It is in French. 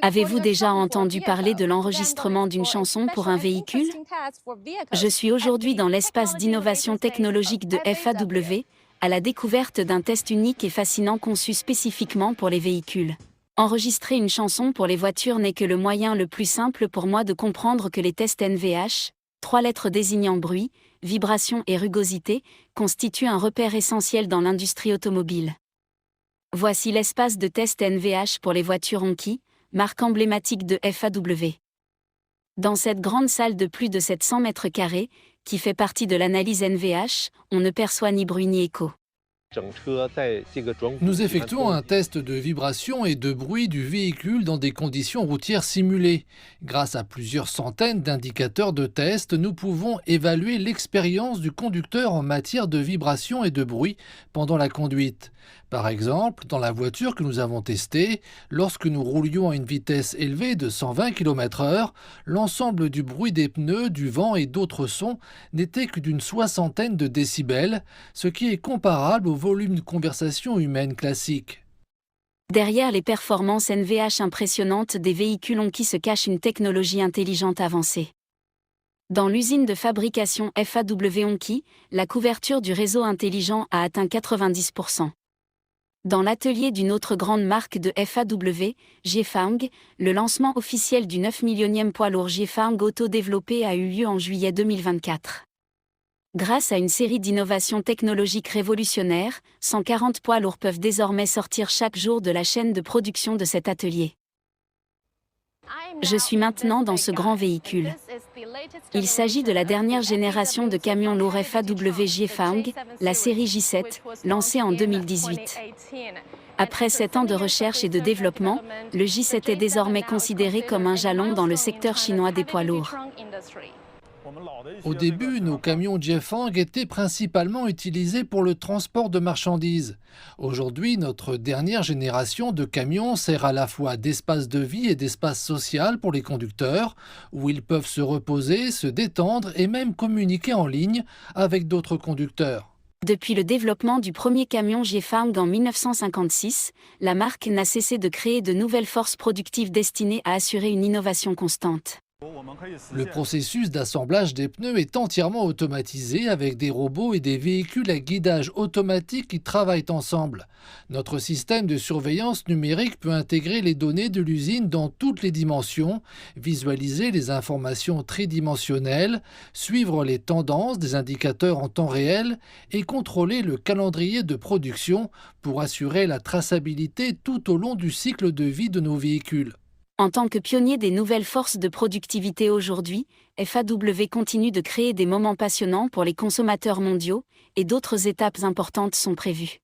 Avez-vous déjà entendu parler de l'enregistrement d'une chanson pour un véhicule? Je suis aujourd'hui dans l'espace d'innovation technologique de FAW, à la découverte d'un test unique et fascinant conçu spécifiquement pour les véhicules. Enregistrer une chanson pour les voitures n'est que le moyen le plus simple pour moi de comprendre que les tests NVH, 3 lettres désignant bruit, vibration et rugosité, constituent un repère essentiel dans l'industrie automobile. Voici l'espace de test NVH pour les voitures Honki, marque emblématique de FAW. Dans cette grande salle de plus de 700 mètres carrés, qui fait partie de l'analyse NVH, on ne perçoit ni bruit ni écho. Nous effectuons un test de vibration et de bruit du véhicule dans des conditions routières simulées. Grâce à plusieurs centaines d'indicateurs de test, nous pouvons évaluer l'expérience du conducteur en matière de vibration et de bruit pendant la conduite. Par exemple, dans la voiture que nous avons testée, lorsque nous roulions à une vitesse élevée de 120 km/h, l'ensemble du bruit des pneus, du vent et d'autres sons n'était que d'une soixantaine de décibels, ce qui est comparable au volume de conversation humaine classique. Derrière les performances NVH impressionnantes des véhicules Honki se cache une technologie intelligente avancée. Dans l'usine de fabrication FAW Honki, la couverture du réseau intelligent a atteint 90%. Dans l'atelier d'une autre grande marque de FAW, Jiefang, le lancement officiel du 9 millionième poids lourd Jiefang auto-développé a eu lieu en juillet 2024. Grâce à une série d'innovations technologiques révolutionnaires, 140 poids lourds peuvent désormais sortir chaque jour de la chaîne de production de cet atelier. Je suis maintenant dans ce grand véhicule. Il s'agit de la dernière génération de camions lourds FAW Jiefang, la série J7, lancée en 2018. Après 7 ans de recherche et de développement, le J7 est désormais considéré comme un jalon dans le secteur chinois des poids lourds. Au début, nos camions Jiefang étaient principalement utilisés pour le transport de marchandises. Aujourd'hui, notre dernière génération de camions sert à la fois d'espace de vie et d'espace social pour les conducteurs, où ils peuvent se reposer, se détendre et même communiquer en ligne avec d'autres conducteurs. Depuis le développement du premier camion Jiefang en 1956, la marque n'a cessé de créer de nouvelles forces productives destinées à assurer une innovation constante. Le processus d'assemblage des pneus est entièrement automatisé avec des robots et des véhicules à guidage automatique qui travaillent ensemble. Notre système de surveillance numérique peut intégrer les données de l'usine dans toutes les dimensions, visualiser les informations tridimensionnelles, suivre les tendances des indicateurs en temps réel et contrôler le calendrier de production pour assurer la traçabilité tout au long du cycle de vie de nos véhicules. En tant que pionnier des nouvelles forces de productivité aujourd'hui, FAW continue de créer des moments passionnants pour les consommateurs mondiaux, et d'autres étapes importantes sont prévues.